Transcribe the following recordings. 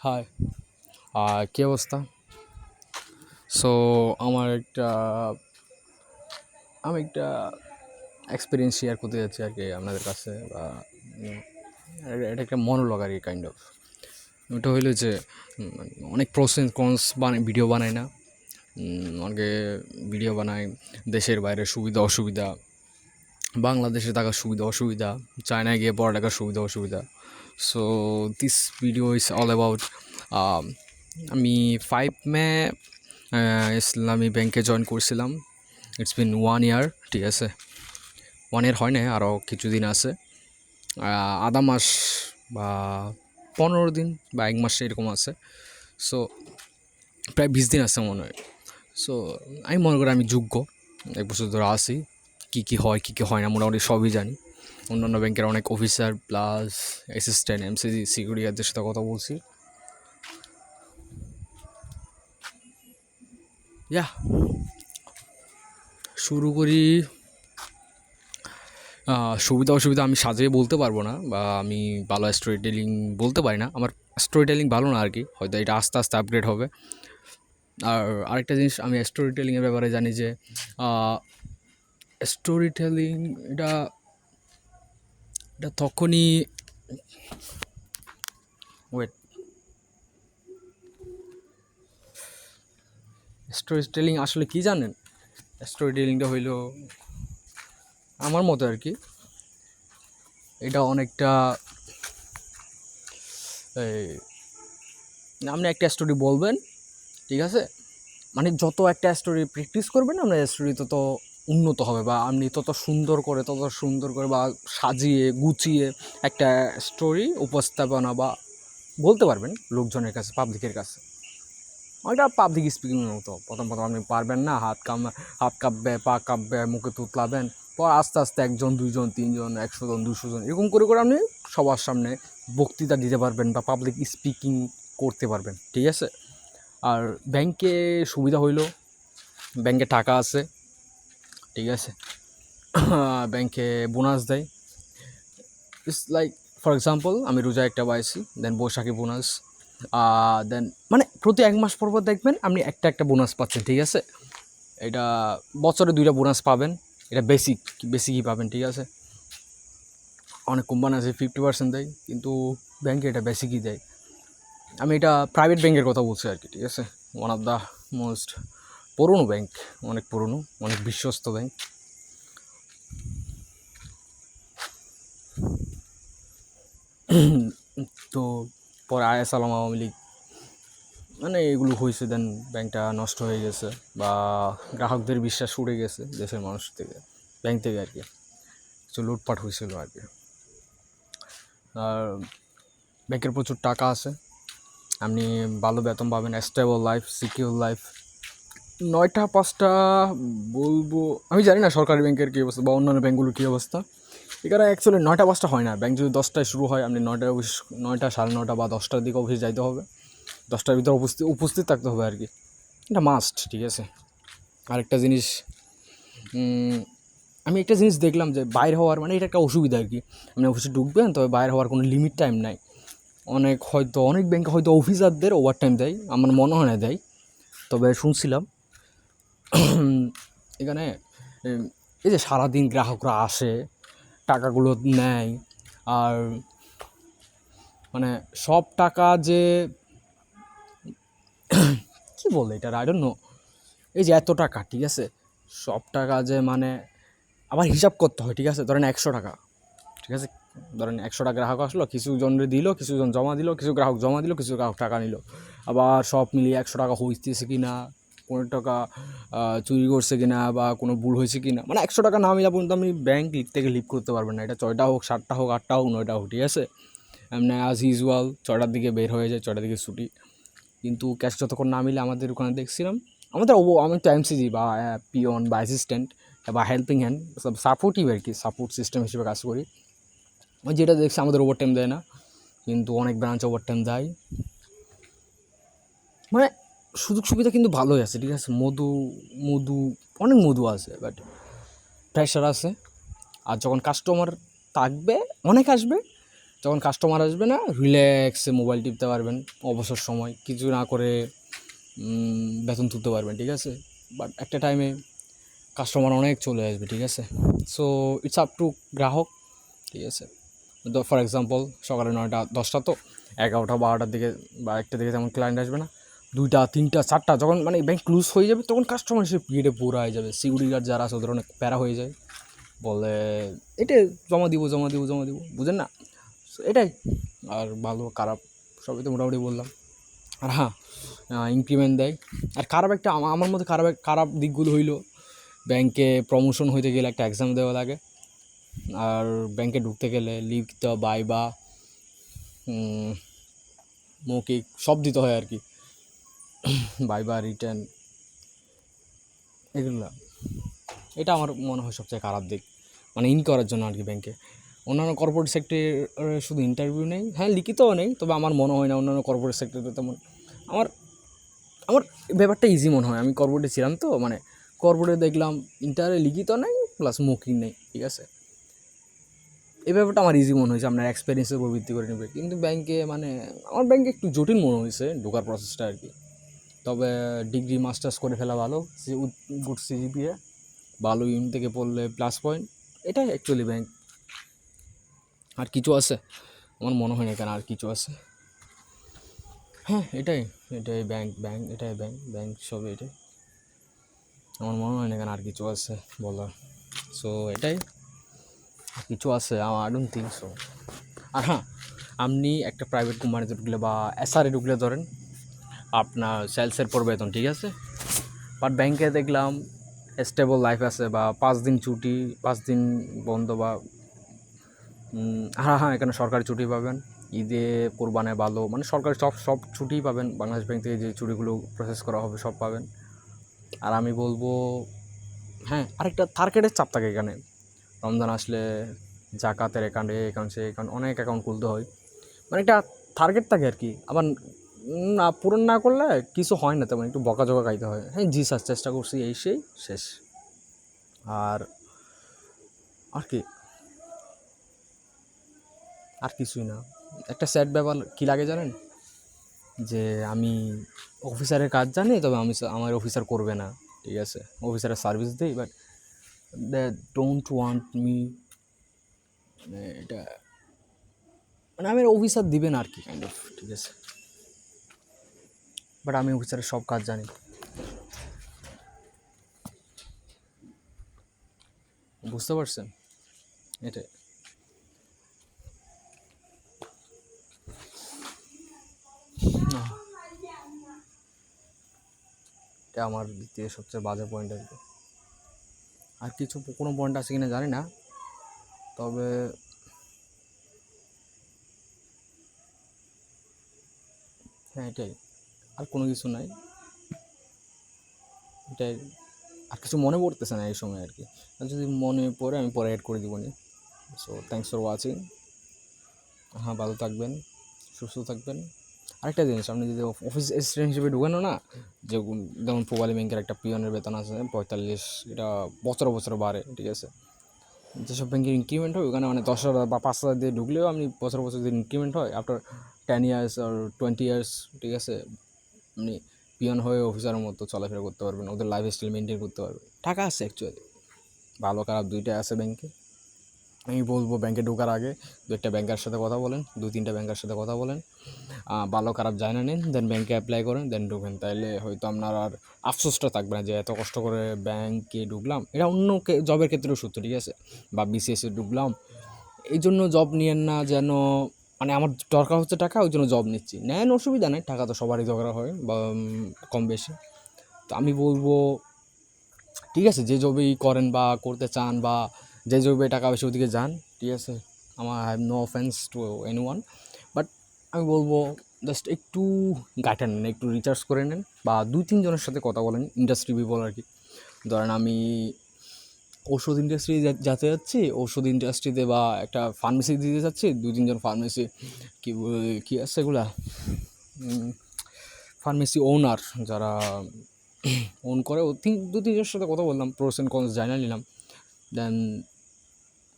High, কী অবস্থা? So আমার একটা আমি একটা এক্সপিরিয়েন্স শেয়ার করতে যাচ্ছি আর কি আপনাদের কাছে, বা এটা একটা মনোলগ আর কি, কাইন্ড অফ। ওটা হইলো যে অনেক প্রসেস কনস ভিডিও বানাই না, অনেকে ভিডিও বানায় দেশের বাইরে সুবিধা অসুবিধা, বাংলাদেশে থাকার সুবিধা অসুবিধা, চায়নায় গিয়ে পড়ালেখার সুবিধা অসুবিধা। So this video is all about, আমি 5 মে ইসলামী ব্যাংকে জয়েন করছিলাম। ইটস বিন 1 ইয়ার, ঠিক আছে। 1 ইয়ার হয় না, আরও কিছুদিন আছে, আধা মাস বা 15 দিন বা 1 মাস এরকম আছে। সো প্রায় 20 দিন আছে মনে হয়। সো আমি মনে করি আমি যোগ্য, 1 বছর ধরে আসি, কী হয় কী হয় না মোটামুটি সবই জানি। অন্যান্য ব্যাংকের অনেক officer plus assistant MCG security গার্ডদের সাথে কথা বলছি। ইয়া, শুরু করি। সুবিধা অসুবিধা আমি সাজিয়ে বলতে পারবো না, বা আমি ভালো স্টোরি টেলিং বলতে পারি না। আমার স্টোরি টেলিং ভালো না আর কি, হয়তো এটা আস্তে আস্তে আপগ্রেড হবে। আর আরেকটা জিনিস আমি স্টোরি টেলিংয়ের ব্যাপারে জানি যে স্টোরি টেলিং এটা এটা তখনই ওয়েট স্টোরি টেলিং আসলে কি জানেন? স্টোরি টেলিংটা হইল আমার মতো আর কি, এটা অনেকটা আপনি একটা স্টোরি বলবেন, ঠিক আছে, মানে যত একটা স্টোরি প্র্যাকটিস করবেন আপনার স্টোরি তত উন্নত হবে, বা আপনি তত সুন্দর করে বা সাজিয়ে গুছিয়ে একটা স্টোরি উপস্থাপনা বা বলতে পারবেন লোকজনের কাছে, পাবলিকের কাছে। ওইটা পাবলিক স্পিকিংয়ের মতো। প্রথম আপনি পারবেন না, হাত কাঁপবে, পা কাঁপবে, মুখে তুতলাবেন, পর আস্তে আস্তে 1 জন 2 জন 3 জন 100 জন 200 জন এরকম করে আপনি সবার সামনে বক্তৃতা দিতে পারবেন বা পাবলিক স্পিকিং করতে পারবেন, ঠিক আছে। আর ব্যাংকে সুবিধা হইল ব্যাংকে টাকা আছে, ঠিক আছে। ব্যাংকে বোনাস দেয়। ইটস লাইক, ফর এক্সাম্পল, আমি রোজা একটা পাইছি, দেন বৈশাখী বোনাস, দেন মানে প্রতি 1 মাস পর দেখবেন আপনি একটা বোনাস পাচ্ছেন, ঠিক আছে। এটা বছরে 2টা বোনাস পাবেন, এটা বেসিকই পাবেন, ঠিক আছে। অনেক কোম্পানি আছে 50% দেয়, কিন্তু ব্যাংকে এটা বেসিকই দেয়। আমি এটা প্রাইভেট ব্যাংকের কথা বলছি আর কি, ঠিক আছে। ওয়ান অফ দ্য মোস্ট পুরনো ব্যাংক, অনেক পুরনো, অনেক বিশ্বস্ত ব্যাংক। তো পরে আইএসআলম আওয়ামী লীগ মানে এগুলো হয়েছে, দেন ব্যাংকটা নষ্ট হয়ে গেছে, বা গ্রাহকদের বিশ্বাস উড়ে গেছে দেশের মানুষ থেকে, ব্যাংক থেকে আর কি। কিছু লুটপাট হয়েছিল আর কি। আর ব্যাংকের প্রচুর টাকা আছে, আপনি ভালো বেতন পাবেন, স্টেবল লাইফ, সিকিউর লাইফ। 9টা 5টা বলবো, আমি জানি না সরকারি ব্যাংকের কী অবস্থা বা অন্যান্য ব্যাংকগুলোর কী অবস্থা। এখানে অ্যাকচুয়ালি 9টা 5টা হয় না, ব্যাংক যদি 10টায় শুরু হয় আপনি 9টা 9:30 বা 10টার দিকে অফিস যাইতে হবে, 10টার ভিতরে উপস্থিত থাকতে হবে আর কি, এটা মাস্ট, ঠিক আছে। আরেকটা জিনিস, আমি একটা জিনিস দেখলাম যে বাইরে হওয়ার মানে এটা একটা অসুবিধা আর কি। আপনি অফিসে ঢুকবেন, তবে বাইরে হওয়ার কোনো লিমিট টাইম নাই। অনেক ব্যাংকে হয়তো অফিসারদের ওভার টাইম দেয়, আমার মনে হয় না দেয়, তবে শুনছিলাম। এখানে এই যে সারাদিন গ্রাহকরা আসে, টাকাগুলো নেয়, আর মানে সব টাকা যে কী বলে এটা, আই ডোন্ট নো। এই যে এত টাকা, ঠিক আছে, সব টাকা যে মানে আবার হিসাব করতে হয়, ঠিক আছে। ধরেন 100 টাকা, ঠিক আছে, ধরেন 100টা গ্রাহক আসলো, কিছু জনরে দিল, কিছু জন জমা দিল, কিছু গ্রাহক জমা দিল, কিছু গ্রাহক টাকা নিল। আবার সব মিলিয়ে 100 টাকা হইতেছে কি না, কোনো টাকা চুরি করছে কি না, বা কোনো ভুল হয়েছে কি না, মানে 100 টাকা না মিলা পর্যন্ত আপনি ব্যাংক থেকে লিভ করতে পারবেন না। এটা 6টা হোক, 7টা হোক, 8টা হোক, 9টা হোক, ঠিক আছে। এমনি অ্যাজ ইউজুয়াল 6টার দিকে বের হয়ে যায়, 6টার দিকে ছুটি। কিন্তু ক্যাশ যতক্ষণ না মিলে, আমাদের ওখানে দেখছিলাম, আমি তো এমসিজি বা পিওন বা অ্যাসিস্ট্যান্ট বা হেল্পিং হ্যান্ড, সাপোর্টিভ আর কি, সাপোর্ট সিস্টেম হিসেবে কাজ করি। ওই যেটা দেখছি, আমাদের ওভারটাইম দেয় না, কিন্তু অনেক ব্রাঞ্চ ওভারটাইম দেয়। মানে সুযোগ সুবিধা কিন্তু ভালোই আছে, ঠিক আছে। মধু অনেক মধু আছে, বাট প্রেশার আছে। আর যখন কাস্টমার থাকবে, অনেক আসবে, যখন কাস্টমার আসবে না, রিল্যাক্সে মোবাইল টিপতে পারবেন, অবসর সময় কিছু না করে বেতন তুলতে পারবেন, ঠিক আছে। বাট একটা টাইমে কাস্টমার অনেক চলে আসবে, ঠিক আছে। সো ইটস আপ টু গ্রাহক, ঠিক আছে। ফর এক্সাম্পল সকালে 9টা 10টা তো 11টা 12টার দিকে বা 1টার দিকে তেমন ক্লায়েন্ট আসবে না, 2টা 3টা 4টা যখন মানে ব্যাংক ক্লোজ হয়ে যাবে তখন কাস্টমার এসে গেটে পুরো হয়ে যাবে। সিকিউরিটি গার্ড যারা আছে ওদের অনেক প্যারা হয়ে যায়, বলে এটা জমা দিব বুঝেন না। সো এটাই। আর ভালো খারাপ সবই তো মোটামুটি বললাম। আর হ্যাঁ, ইনক্রিমেন্ট দেয়। আর খারাপ একটা আমার মধ্যে খারাপ দিকগুলো হইলো, ব্যাংকে প্রমোশন হইতে গেলে একটা এক্সাম দেওয়া লাগে, আর ব্যাংকে ঢুকতে গেলে লিখতে বা বাইবা মৌখিক সব দিতে হয় আর কি, বাইবা রিটার্ন এগুলো। এটা আমার মনে হয় সবচেয়ে খারাপ দিক, মানে ইন করার জন্য আর কি ব্যাংকে। অন্যান্য কর্পোরেট সেক্টরে শুধু ইন্টারভিউ নেই, হ্যাঁ লিখিতও নেই, তবে আমার মনে হয় না অন্যান্য কর্পোরেট সেক্টরে তেমন। আমার আমার ব্যাপারটা ইজি মনে হয়, আমি কর্পোরেটে ছিলাম তো, মানে কর্পোরেটে দেখলাম ইন্টারে লিখিত নেই প্লাস মৌখিক নেই, ঠিক আছে। এই ব্যাপারটা আমার ইজি মনে হয়েছে, আপনার এক্সপিরিয়েন্সের উপর ভিত্তি করে নেবে। কিন্তু ব্যাংকে মানে আমার ব্যাংকে একটু জটিল মনে হয়েছে ঢোকার প্রসেসটা আর কি। তবে ডিগ্রি মাস্টার্স করে ফেলা ভালো, গুড সিজিপিএ, ভালো ইউনিট থেকে পড়লে প্লাস পয়েন্ট, এটাই অ্যাকচুয়ালি ব্যাংক। আর কিছু আছে আমার মনে হয় না, কেন আর কিছু আছে। হ্যাঁ এটাই এটাই ব্যাংক এটাই ব্যাংক সব এটাই, আমার মনে হয় না কেন আর কিছু আছে বলার। সো এটাই, কিছু আছে আই ডোন্ট থিঙ্ক সো। আর হ্যাঁ, আপনি একটা প্রাইভেট কোম্পানিতে ঢুকলে বা এসআরে ঢুকলে ধরেন আপনার সেলসের পর বেতন, ঠিক আছে। বাট ব্যাংকে দেখলাম স্টেবল লাইফ আছে, বা 5 দিন ছুটি, 5 দিন বন্ধ, বা হ্যাঁ এখানে সরকারি ছুটি পাবেন, ঈদে কোরবানে ভালো, মানে সরকারি সব ছুটিই পাবেন, বাংলাদেশ ব্যাংক থেকে যে ছুটিগুলো প্রসেস করা হবে সব পাবেন। আর আমি বলবো হ্যাঁ, আরেকটা টার্গেটের চাপ থাকে এখানে। রমজান আসলে জাকাতের অ্যাকাউন্ট, এই অ্যাকাউন্ট সেই অ্যাকাউন্ট, অনেক অ্যাকাউন্ট খুলতে হয়, মানে একটা টার্গেট থাকে আর কি। আবার না পূরণ না করলে কিছু হয় না, তেমন একটু বকাঝকা খাইতে হয়, হ্যাঁ জি স্যার চেষ্টা করছি, এই সেই শেষ। আর আর কি, আর কিছুই না। একটা স্যাড ব্যাপার কী লাগে জানেন, যে আমি অফিসারের কাজ জানি, তবে আমার অফিসার করবে না, ঠিক আছে। অফিসারের সার্ভিস দিই, but they don't want me, মানে এটা মানে আমার অফিসার দিবে না আর কি, কাইন্ড অফ, ঠিক আছে। বাট আমি অফিসারের সব কাজ জানি, বুঝতে পারছেন, এটাই। না, এটা আমার দিক থেকে সবচেয়ে বাজে পয়েন্ট আর কি। আর কিছু কোনো পয়েন্ট আছে কিনা জানি না, তবে হ্যাঁ এটাই, আর কোনো কিছু নাই, এটাই। আর কিছু মনে পড়তেছে না এই সময় আর কি, আর যদি মনে পড়ে আমি পরে অ্যাড করে দিব নি। So thanks for watching. হ্যাঁ ভালো থাকবেন, সুস্থ থাকবেন। আরেকটা জিনিস, আপনি যদি অফিস অ্যাসিস্ট্যান্ট হিসেবে ঢুকেন না, যে যেমন পূবালী ব্যাংকের একটা পিয়নের বেতন আছে 45, এটা বছর বাড়ে, ঠিক আছে। যেসব ব্যাংকের ইনক্রিমেন্ট হয় ওখানে মানে 10,000 বা 5,000 দিয়ে ঢুকলেও আপনি বছর যদি ইনক্রিমেন্ট হয় আফটার 10 ইয়ার্স আর 20 ইয়ার্স, ঠিক আছে, আপনি পিয়ন হয়ে অফিসারের মতো চলাফেরা করতে পারবেন, ওদের লাইফ স্টাইল মেনটেন করতে পারবেন। টাকা আছে অ্যাকচুয়ালি, ভালো খারাপ দুইটাই আছে ব্যাংকে। আমি বলবো ব্যাংকে ঢোকার আগে 2-1টা ব্যাংকার সাথে কথা বলেন, 2-3টা ব্যাংকার সাথে কথা বলেন, ভালো খারাপ জানা নিন, দেন ব্যাংকে অ্যাপ্লাই করেন, দেন ঢুকেন। তাইলে হয়তো আপনার আর আফসোসটা থাকবে না যে এত কষ্ট করে ব্যাংকে ঢুকলাম। এটা অন্য জবের ক্ষেত্রেও সত্য, ঠিক আছে। বা বিসিএসে ঢুকলাম, এই জন্য জব নিয়েন না যেন মানে আমার দরকার হচ্ছে টাকা, ওই জন্য জব নিচ্ছি, নেন অসুবিধা নেই, টাকা তো সবারই দরকার হয় বা কম বেশি। তো আমি বলবো ঠিক আছে, যে জবেই করেন বা করতে চান, বা যে জবে টাকা বেশি ওদিকে যান, ঠিক আছে। আমার I have no offence to anyone, but আমি বলবো জাস্ট একটু গাইটা নেন, একটু রিচার্জ করে নেন, বা 2-3 জনের সাথে কথা বলেন, ইন্ডাস্ট্রি পিপল আর কি। ধরেন আমি ওষুধ ইন্ডাস্ট্রি যাতে যাচ্ছি, ওষুধ ইন্ডাস্ট্রিতে বা একটা ফার্মেসি দিতে যাচ্ছি, 2-3 জন ফার্মেসি কী আছে এগুলা, ফার্মেসি ওনার যারা ওন করে, 2-3 জনের সাথে কথা বললাম, প্রোস অ্যান্ড কনস জানিয়ে নিলাম, দেন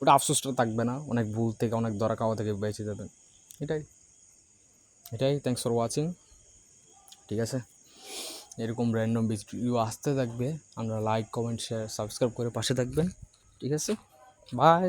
ওটা আফসোসটা থাকবে না, অনেক ভুল থেকে অনেক দরা খাওয়া থেকে বেঁচে যাবেন। এটাই এটাই থ্যাংকস ফর ওয়াচিং। ঠিক আছে, এরকম র্যান্ডম ভিডিও আসতে থাকবে, আমরা লাইক কমেন্ট শেয়ার সাবস্ক্রাইব করে পাশে থাকবেন। ঠিক আছে, বাই।